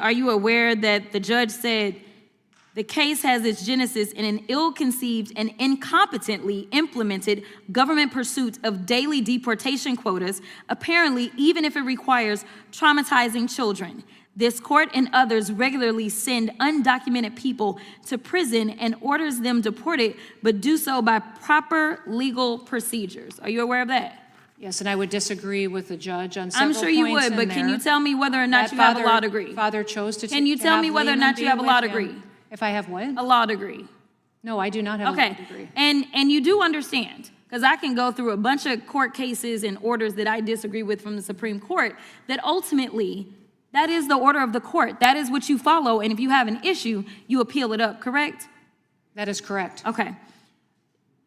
Are you aware that the judge said the case has its genesis in an ill-conceived and incompetently implemented government pursuit of daily deportation quotas, apparently even if it requires traumatizing children? This court and others regularly send undocumented people to prison and orders them deported, but do so by proper legal procedures. Are you aware of that? Yes, and I would disagree with the judge on several points. I'm sure you would, but can you tell me whether or not you have a law degree? Father chose to. Can you tell me whether or not you have a law degree? If I have what? A law degree. No, I do not have a law degree. And you do understand, because I can go through a bunch of court cases and orders that I disagree with from the Supreme Court, that ultimately that is the order of the court. That is what you follow, and if you have an issue, you appeal it up, correct? That is correct. Okay.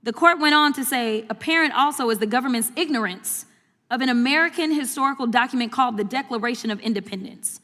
The court went on to say, apparent also is the government's ignorance of an American historical document called the Declaration of Independence.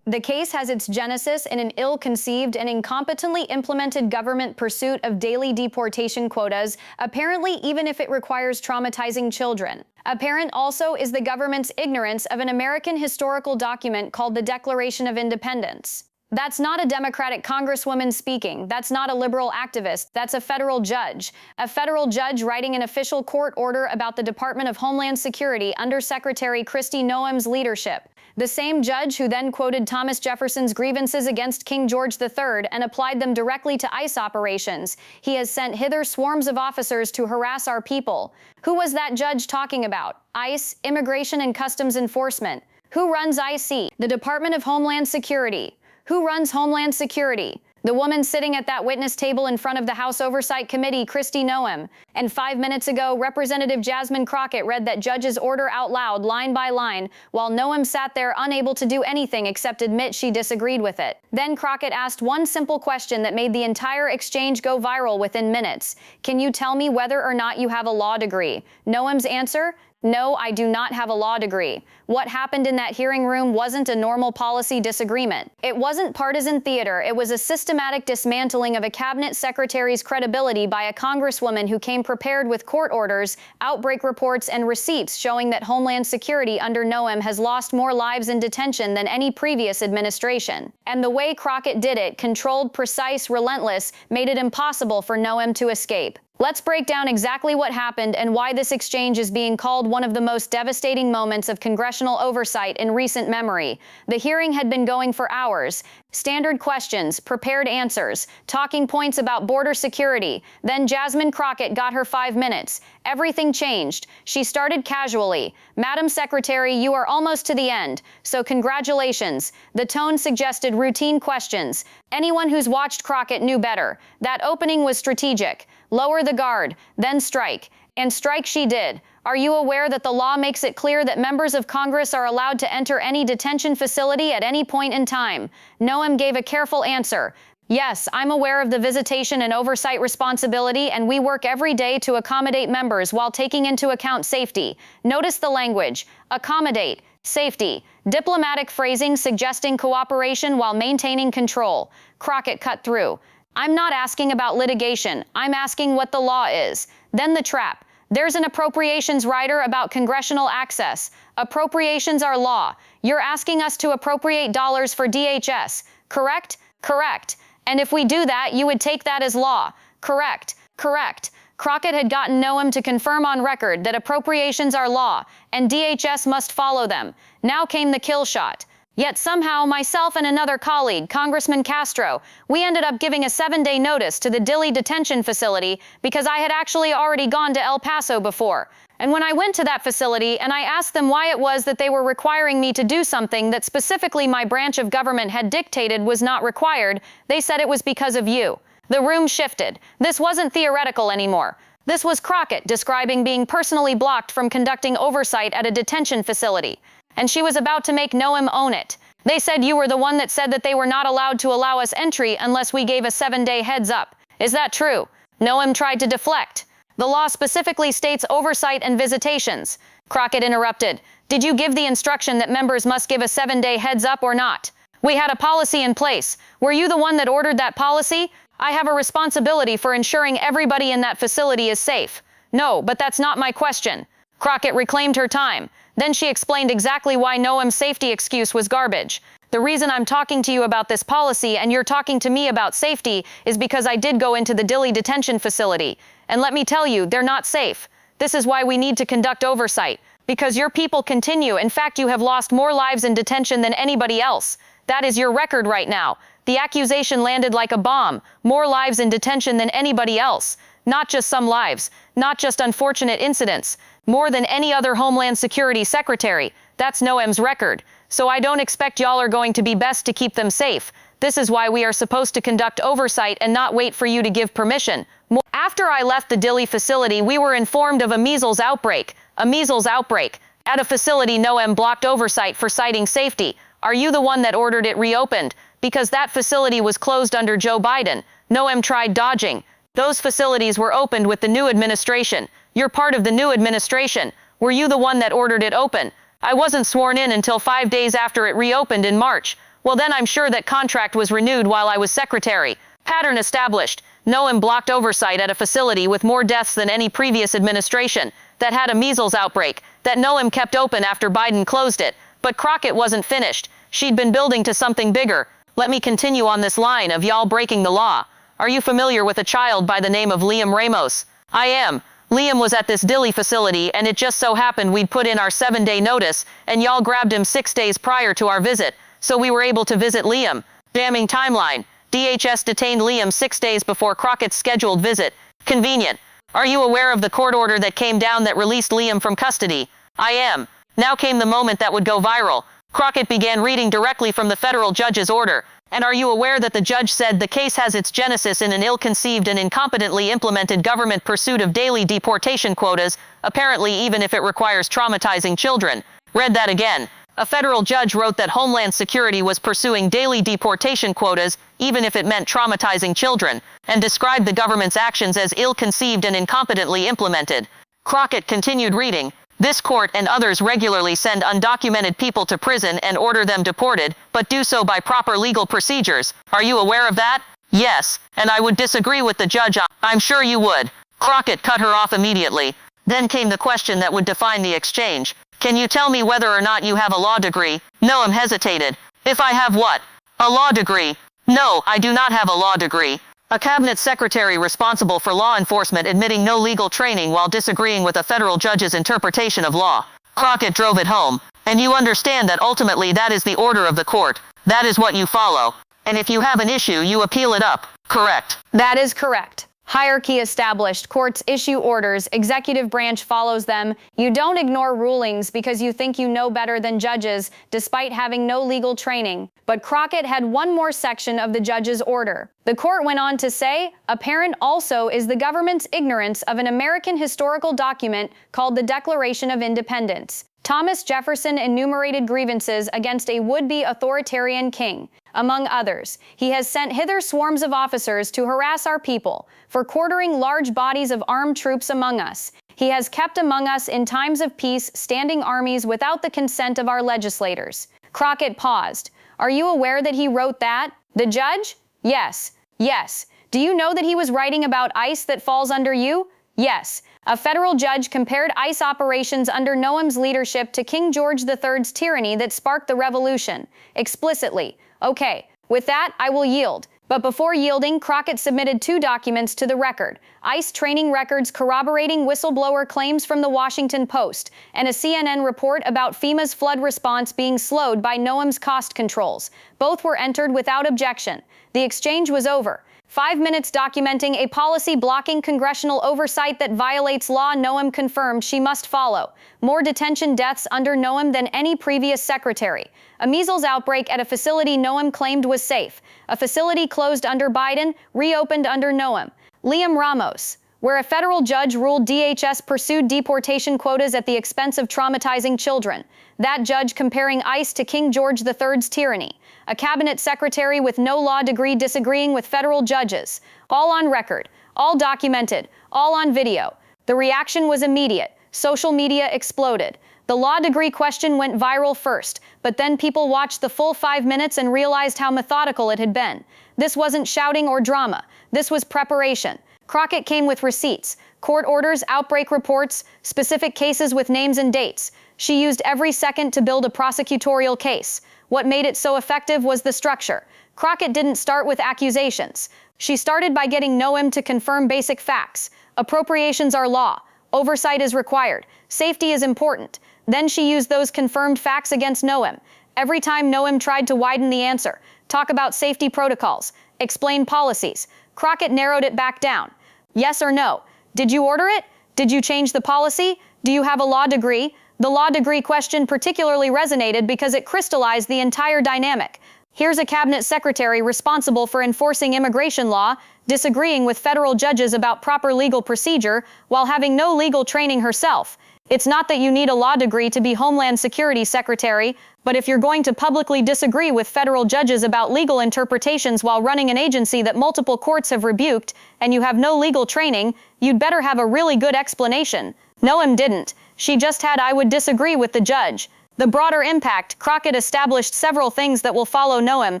The case has its genesis in an ill-conceived and incompetently implemented government pursuit of daily deportation quotas, apparently even if it requires traumatizing children. Apparent also is the government's ignorance of an American historical document called the Declaration of Independence. That's not a Democratic congresswoman speaking. That's not a liberal activist. That's a federal judge. A federal judge writing an official court order about the Department of Homeland Security under Secretary Kristi Noem's leadership. The same judge who then quoted Thomas Jefferson's grievances against King George III and applied them directly to ICE operations. He has sent hither swarms of officers to harass our people. Who was that judge talking about? ICE, Immigration and Customs Enforcement. Who runs IC? The Department of Homeland Security. Who runs Homeland Security? The woman sitting at that witness table in front of the House Oversight Committee, Kristi Noem. And 5 minutes ago, Representative Jasmine Crockett read that judge's order out loud, line by line, while Noem sat there unable to do anything except admit she disagreed with it. Then Crockett asked one simple question that made the entire exchange go viral within minutes. Can you tell me whether or not you have a law degree? Noem's answer? No, I do not have a law degree. What happened in that hearing room wasn't a normal policy disagreement. It wasn't partisan theater. It was a systematic dismantling of a cabinet secretary's credibility by a congresswoman who came prepared with court orders, outbreak reports, and receipts showing that Homeland Security under Noem has lost more lives in detention than any previous administration. And the way Crockett did it, controlled, precise, relentless, made it impossible for Noem to escape. Let's break down exactly what happened and why this exchange is being called one of the most devastating moments of congressional oversight in recent memory. The hearing had been going for hours. Standard questions, prepared answers, talking points about border security. Then Jasmine Crockett got her 5 minutes. Everything changed. She started casually. Madam Secretary, you are almost to the end, so congratulations. The tone suggested routine questions. Anyone who's watched Crockett knew better. That opening was strategic. Lower the guard, then strike. And strike she did. Are you aware that the law makes it clear that members of Congress are allowed to enter any detention facility at any point in time? Noem gave a careful answer. Yes, I'm aware of the visitation and oversight responsibility, and we work every day to accommodate members while taking into account safety. Notice the language. Accommodate. Safety. Diplomatic phrasing suggesting cooperation while maintaining control. Crockett cut through. I'm not asking about litigation. I'm asking what the law is. Then the trap. There's an appropriations rider about congressional access. Appropriations are law. You're asking us to appropriate dollars for DHS. Correct? Correct. And if we do that, you would take that as law. Correct. Correct. Crockett had gotten Noem to confirm on record that appropriations are law, and DHS must follow them. Now came the kill shot. Yet somehow, myself and another colleague, Congressman Castro, we ended up giving a 7-day notice to the Dilley detention facility because I had actually already gone to El Paso before. And when I went to that facility and I asked them why it was that they were requiring me to do something that specifically my branch of government had dictated was not required, they said it was because of you. The room shifted. This wasn't theoretical anymore. This was Crockett describing being personally blocked from conducting oversight at a detention facility. And she was about to make Noem own it. They said you were the one that said that they were not allowed to allow us entry unless we gave a 7-day heads up. Is that true? Noem tried to deflect. The law specifically states oversight and visitations. Crockett interrupted. Did you give the instruction that members must give a 7-day heads up or not? We had a policy in place. Were you the one that ordered that policy? I have a responsibility for ensuring everybody in that facility is safe. No, but that's not my question. Crockett reclaimed her time. Then she explained exactly why Noem's safety excuse was garbage. The reason I'm talking to you about this policy and you're talking to me about safety is because I did go into the Dilley detention facility. And let me tell you, they're not safe. This is why we need to conduct oversight. Because your people continue. In fact, you have lost more lives in detention than anybody else. That is your record right now. The accusation landed like a bomb. More lives in detention than anybody else. Not just some lives. Not just unfortunate incidents. More than any other Homeland Security secretary. That's Noem's record. So I don't expect y'all are going to be best to keep them safe. This is why we are supposed to conduct oversight and not wait for you to give permission. After I left the Dilley facility, we were informed of a measles outbreak. A measles outbreak. At a facility Noem blocked oversight for citing safety. Are you the one that ordered it reopened? Because that facility was closed under Joe Biden. Noem tried dodging. Those facilities were opened with the new administration. You're part of the new administration. Were you the one that ordered it open? I wasn't sworn in until 5 days after it reopened in March. Well, then I'm sure that contract was renewed while I was secretary. Pattern established. Noem blocked oversight at a facility with more deaths than any previous administration, that had a measles outbreak, that Noem kept open after Biden closed it. But Crockett wasn't finished. She'd been building to something bigger. Let me continue on this line of y'all breaking the law. Are you familiar with a child by the name of Liam Ramos? I am. Liam was at this Dilley facility, and it just so happened we'd put in our 7-day notice, and y'all grabbed him 6 days prior to our visit, so we were able to visit Liam. Jamming timeline. DHS detained Liam 6 days before Crockett's scheduled visit. Convenient. Are you aware of the court order that came down that released Liam from custody? I am. Now came the moment that would go viral. Crockett began reading directly from the federal judge's order. And are you aware that the judge said the case has its genesis in an ill-conceived and incompetently implemented government pursuit of daily deportation quotas, apparently even if it requires traumatizing children? Read that again. A federal judge wrote that Homeland Security was pursuing daily deportation quotas, even if it meant traumatizing children, and described the government's actions as ill-conceived and incompetently implemented. Crockett continued reading. This court and others regularly send undocumented people to prison and order them deported, but do so by proper legal procedures. Are you aware of that? Yes, and I would disagree with the judge. I'm sure you would. Crockett cut her off immediately. Then came the question that would define the exchange. Can you tell me whether or not you have a law degree? Noem hesitated. If I have what? A law degree. No, I do not have a law degree. A cabinet secretary responsible for law enforcement admitting no legal training while disagreeing with a federal judge's interpretation of law. Crockett drove it home. And you understand that ultimately that is the order of the court. That is what you follow. And if you have an issue, you appeal it up. Correct. That is correct. Hierarchy established. Courts issue orders. Executive branch follows them. You don't ignore rulings because you think you know better than judges, despite having no legal training. But Crockett had one more section of the judge's order. The court went on to say, apparent also is the government's ignorance of an American historical document called the Declaration of Independence. Thomas Jefferson enumerated grievances against a would-be authoritarian king. Among others, he has sent hither swarms of officers to harass our people, for quartering large bodies of armed troops among us. He has kept among us in times of peace standing armies without the consent of our legislators. Crockett paused. Are you aware that he wrote that? The judge? Yes. Yes. Do you know that he was writing about ICE that falls under you? Yes. A federal judge compared ICE operations under Noem's leadership to King George III's tyranny that sparked the revolution. Explicitly. Okay, with that, I will yield. But before yielding, Crockett submitted 2 documents to the record: ICE training records corroborating whistleblower claims from the Washington Post, and a CNN report about FEMA's flood response being slowed by Noem's cost controls. Both were entered without objection. The exchange was over. 5 minutes documenting a policy blocking congressional oversight that violates law Noem confirmed she must follow. More detention deaths under Noem than any previous secretary. A measles outbreak at a facility Noem claimed was safe. A facility closed under Biden, reopened under Noem. Liam Ramos, where a federal judge ruled DHS pursued deportation quotas at the expense of traumatizing children. That judge comparing ICE to King George III's tyranny. A cabinet secretary with no law degree disagreeing with federal judges. All on record, all documented, all on video. The reaction was immediate. Social media exploded. The law degree question went viral first, but then people watched the full 5 minutes and realized how methodical it had been. This wasn't shouting or drama. This was preparation. Crockett came with receipts, court orders, outbreak reports, specific cases with names and dates. She used every second to build a prosecutorial case. What made it so effective was the structure. Crockett didn't start with accusations. She started by getting Noem to confirm basic facts. Appropriations are law. Oversight is required. Safety is important. Then she used those confirmed facts against Noem. Every time Noem tried to widen the answer, talk about safety protocols, explain policies, Crockett narrowed it back down. Yes or no? Did you order it? Did you change the policy? Do you have a law degree? The law degree question particularly resonated because it crystallized the entire dynamic. Here's a cabinet secretary responsible for enforcing immigration law, disagreeing with federal judges about proper legal procedure while having no legal training herself. It's not that you need a law degree to be Homeland Security Secretary, but if you're going to publicly disagree with federal judges about legal interpretations while running an agency that multiple courts have rebuked, and you have no legal training, you'd better have a really good explanation. Noem didn't. She just had "I would disagree with the judge." The broader impact, Crockett established several things that will follow Noem.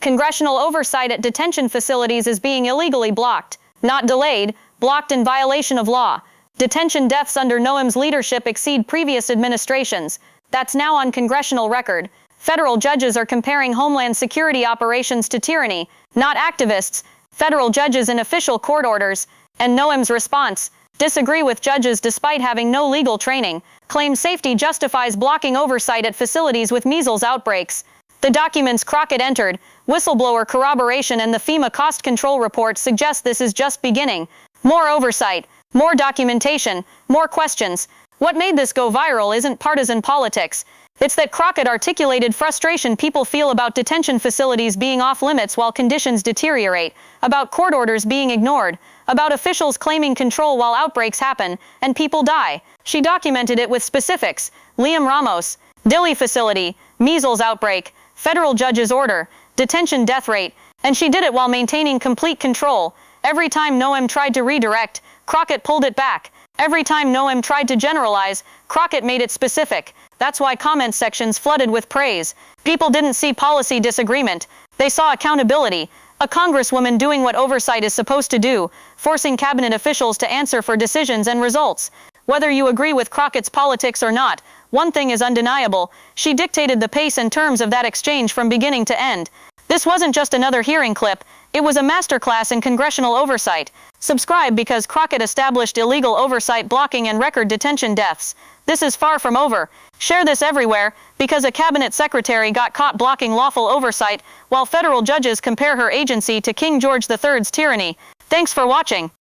Congressional oversight at detention facilities is being illegally blocked, not delayed, blocked in violation of law. Detention deaths under Noem's leadership exceed previous administrations. That's now on congressional record. Federal judges are comparing Homeland Security operations to tyranny, not activists. Federal judges in official court orders. And Noem's response: disagree with judges despite having no legal training. Claim safety justifies blocking oversight at facilities with measles outbreaks. The documents Crockett entered, whistleblower corroboration and the FEMA cost control report suggest this is just beginning. More oversight, more documentation, more questions. What made this go viral isn't partisan politics. It's that Crockett articulated frustration people feel about detention facilities being off limits while conditions deteriorate, about court orders being ignored, about officials claiming control while outbreaks happen and people die. She documented it with specifics: Liam Ramos, Dilley facility, measles outbreak, federal judge's order, detention death rate, and she did it while maintaining complete control. Every time Noem tried to redirect, Crockett pulled it back. Every time Noem tried to generalize, Crockett made it specific. That's why comment sections flooded with praise. People didn't see policy disagreement. They saw accountability. A congresswoman doing what oversight is supposed to do, forcing cabinet officials to answer for decisions and results. Whether you agree with Crockett's politics or not, one thing is undeniable: she dictated the pace and terms of that exchange from beginning to end. This wasn't just another hearing clip. It was a masterclass in congressional oversight. Subscribe because Crockett established illegal oversight blocking and record detention deaths. This is far from over. Share this everywhere because a cabinet secretary got caught blocking lawful oversight while federal judges compare her agency to King George III's tyranny. Thanks for watching.